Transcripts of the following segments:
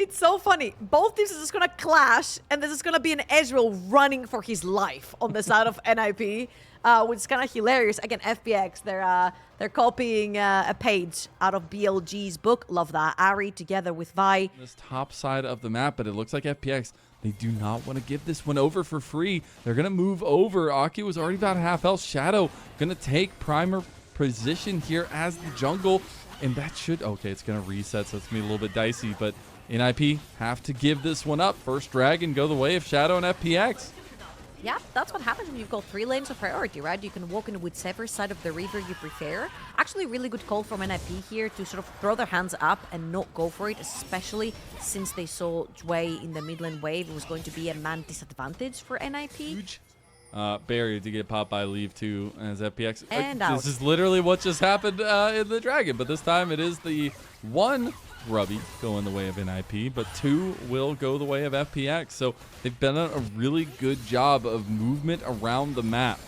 It's so funny. Both teams are just gonna clash, and this is gonna be an Ezreal running for his life on the side of NIP, which is kind of hilarious. Again, FPX, they're copying a page out of BLG's book. Love that. Ari together with Vi. This top side of the map, but it looks like FPX, they do not want to give this one over for free. They're gonna move over. Aki was already about half health. Shadow gonna take primer position here as the jungle, and that should, okay, it's gonna reset, so it's gonna be a little bit dicey, but NIP have to give this one up. First dragon go the way of Shadow and FPX. Yeah, that's what happens when you've got 3 lanes of priority, right? You can walk in whichever side of the river you prefer. Actually, really good call from NIP here to sort of throw their hands up and not go for it, especially since they saw Dway in the mid lane wave. It was going to be a man disadvantage for NIP. Huge. Barrier to get popped by Leave 2 as FPX. And this is literally what just happened in the dragon, but this time it is the 1 Grubby going the way of NIP, but 2 will go the way of FPX. So they've done a really good job of movement around the map.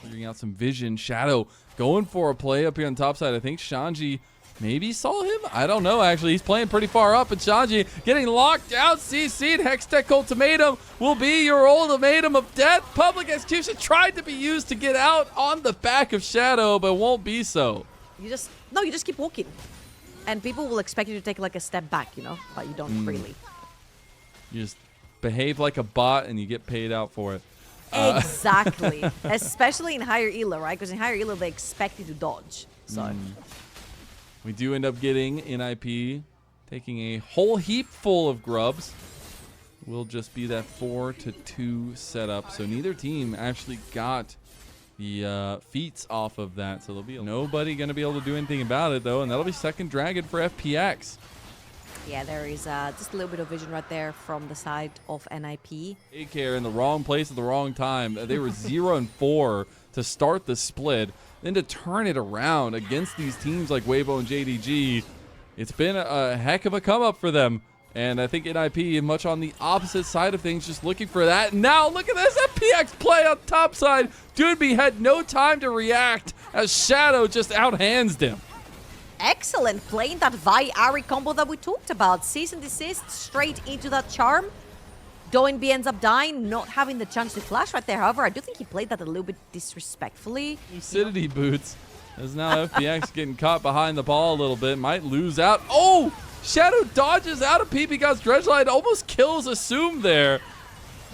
Figuring out some vision. Shadow going for a play up here on top side. I think Shanji maybe saw him. I don't know, actually. He's playing pretty far up, and Shanji getting locked out. CC'd. Hextech Ultimatum will be your ultimatum of death. Public Execution tried to be used to get out on the back of Shadow, but won't be so. You just keep walking. And people will expect you to take like a step back, you know, but you don't really. You just behave like a bot and you get paid out for it. Exactly. Especially in higher elo, right? Because in higher elo, they expect you to dodge. So we do end up getting NIP taking a whole heap full of grubs. Will just be that 4-2 setup. So neither team actually got the feats off of that, so there'll be nobody going to be able to do anything about it, though, and that'll be second dragon for FPX. Yeah, there is just a little bit of vision right there from the side of NIP. A-Care in the wrong place at the wrong time. They were 0-4 to start the split, then to turn it around against these teams like Weibo and JDG. It's been a heck of a come-up for them. And I think NIP much on the opposite side of things, just looking for that. Now look at this FPX play on top side. Doodby had no time to react as Shadow just outhands him. Excellent, playing that Vi-Ari combo that we talked about. Cease and desist straight into that charm. Doinby ends up dying, not having the chance to flash right there. However, I do think he played that a little bit disrespectfully. Lucidity boots. As now FPX getting caught behind the ball a little bit. Might lose out. Oh! Shadow dodges out of PPGod's Dredgeline, almost kills Assume there.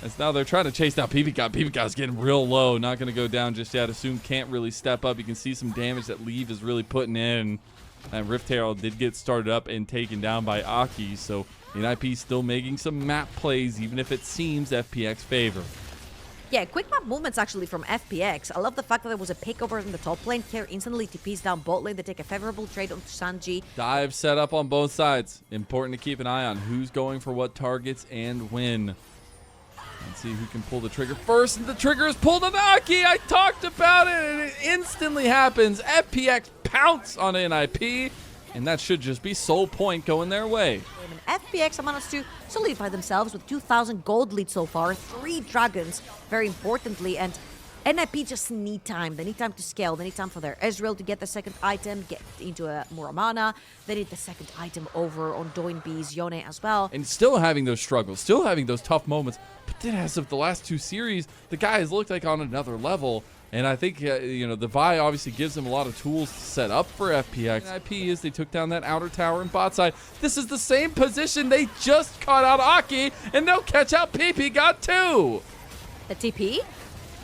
As now they're trying to chase down PPGod. PPGod's getting real low, not going to go down just yet. Assume can't really step up. You can see some damage that Leave is really putting in. And Rift Herald did get started up and taken down by Aki, so NIP still making some map plays, even if it seems FPX favor. Yeah, quick map movements actually from FPX. I love the fact that there was a pick over in the top lane. Care instantly TPs down bot lane. They take a favorable trade on Sanji. Dive set up on both sides. Important to keep an eye on who's going for what targets and when. Let's see who can pull the trigger first. And the trigger is pulled on Aki. I talked about it, and it instantly happens. FPX pounce on NIP, and that should just be Soul Point going their way. FPX have managed to solidify themselves with 2,000 gold lead so far, 3 dragons, very importantly, and NIP just need time. They need time to scale. They need time for their Ezreal to get the second item, get into a more mana. They need the second item over on Doinby's Yone as well. And still having those struggles, still having those tough moments. But then as of the last 2 series, the guy has looked like on another level. And I think, you know, the Vi obviously gives them a lot of tools to set up for FPX. NIP is they took down that outer tower and bot side. This is the same position they just caught out Aki, and they'll catch out PPGod too. The TP?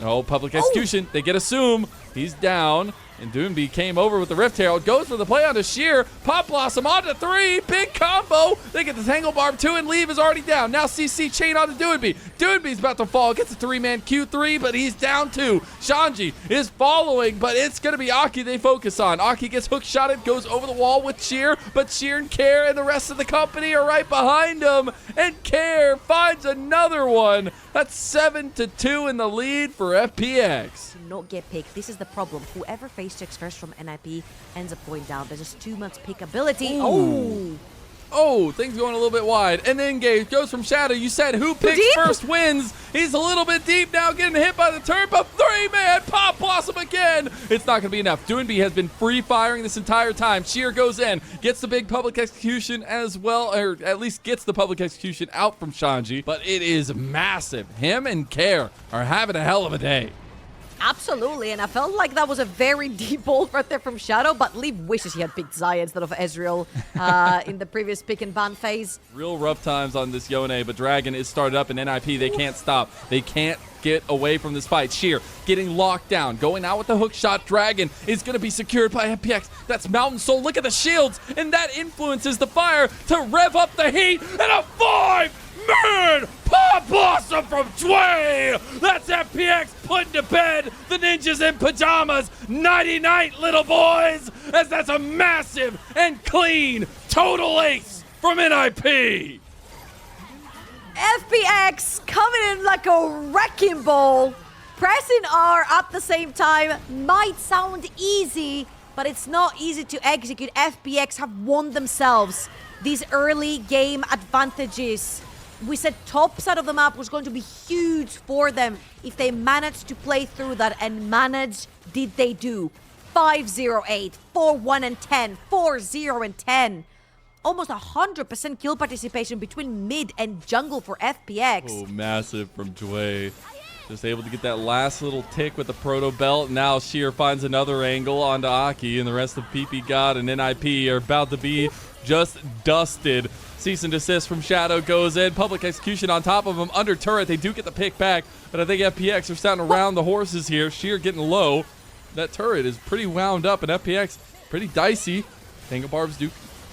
Oh, public execution. They get Assume. He's down. And Doonby came over with the Rift Herald. Goes for the play onto Sheer. Pop Blossom onto 3. Big combo. They get the Tangle Barb 2, and Leave is already down. Now CC chain onto Doonby. Doonby's about to fall. Gets a 3-man Q3, but he's down 2. Shanji is following, but it's going to be Aki they focus on. Aki gets hook shotted, goes over the wall with Sheer, but Sheer and Care and the rest of the company are right behind him. And Care finds another one. That's 7-2 in the lead for FPX. Do not get picked. This is the problem. Whoever face checks first from NIP ends up going down. There's just too much pick ability. Ooh. Oh! Oh, things going a little bit wide. And then Engage goes from Shadow. You said who picks first wins. He's a little bit deep now, getting hit by the turret, but 3-man Pop Blossom again. It's not going to be enough. Doinby has been free firing this entire time. Sheer goes in, gets the big public execution as well, or at least gets the public execution out from Shanji, but it is massive. Him and Care are having a hell of a day. Absolutely, and I felt like that was a very deep ult right there from Shadow, but Leaf wishes he had picked Xayah instead of Ezreal in the previous pick and ban phase. Real rough times on this Yone, but Dragon is started up in NIP. They can't stop. They can't get away from this fight. Sheer getting locked down, going out with the hook shot. Dragon is going to be secured by FPX. That's Mountain Soul. Look at the shields, and that influences the fire to rev up the heat, and a 5-man Pop Blossom from Tway! That's FPX putting to bed the ninjas in pajamas. Nighty-night, little boys, as that's a massive and clean total ace from NIP. FPX coming in like a wrecking ball. Pressing R at the same time might sound easy, but it's not easy to execute. FPX have won themselves these early game advantages. We said top side of the map was going to be huge for them if they managed to play through that, and did they do. 5-0-8, 4-1 and 10, 4-0 and 10. Almost 100% kill participation between mid and jungle for FPX. Oh, massive from Dway. Just able to get that last little tick with the Proto Belt. Now Sheer finds another angle onto Aki, and the rest of PP God and NIP are about to be just dusted. Cease and desist from Shadow goes in. Public execution on top of him under turret. They do get the pick back, but I think FPX are starting to round the horses here. Sheer getting low. That turret is pretty wound up, and FPX pretty dicey. Tango Barbs do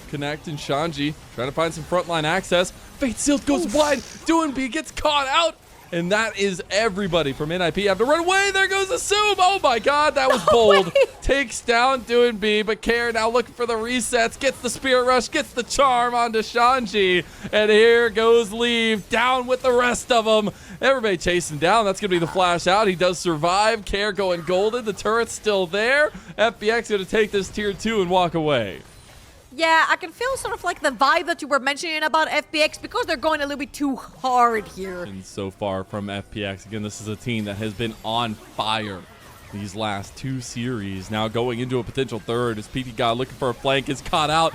connect, and Shanji trying to find some frontline access. Fate Sealed goes wide. Doinby gets caught out, and that is everybody from NIP. Have to run away. There goes Assume. Oh my God, that was bold. Takes down Doinby, but Care now looking for the resets. Gets the Spirit Rush, gets the Charm onto Shanji, and here goes Leave down with the rest of them. Everybody chasing down. That's going to be the flash out. He does survive. Care going golden. The turret's still there. FPX going to take this tier 2 and walk away. Yeah, I can feel sort of like the vibe that you were mentioning about FPX because they're going a little bit too hard here. And so far from FPX, again, this is a team that has been on fire these last 2 series. Now going into a potential third as PP God looking for a flank is caught out.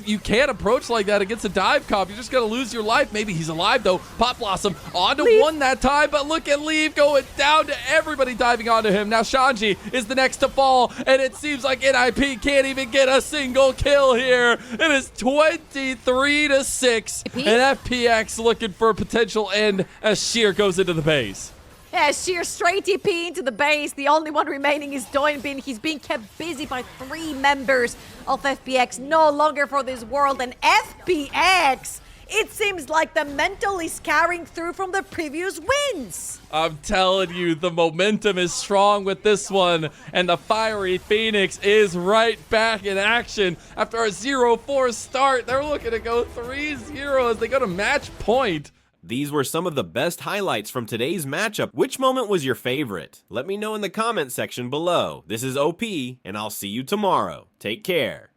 You can't approach like that against a dive comp. You're just going to lose your life. Maybe he's alive though. Pop Blossom onto one that time, but look at Leave going down to everybody diving onto him. Now Shanji is the next to fall, and it seems like NIP can't even get a single kill here. It is 23-6, and FPX looking for a potential end as Sheer goes into the base. Yeah, Sheer straight TP into the base. The only one remaining is Doinby. He's being kept busy by 3 members of FPX. No longer for this world. And FPX, it seems like the mental is carrying through from the previous wins. I'm telling you, the momentum is strong with this one. And the fiery Phoenix is right back in action. After a 0-4 start, they're looking to go 3-0 as they go to match point. These were some of the best highlights from today's matchup. Which moment was your favorite? Let me know in the comment section below. This is OP, and I'll see you tomorrow. Take care.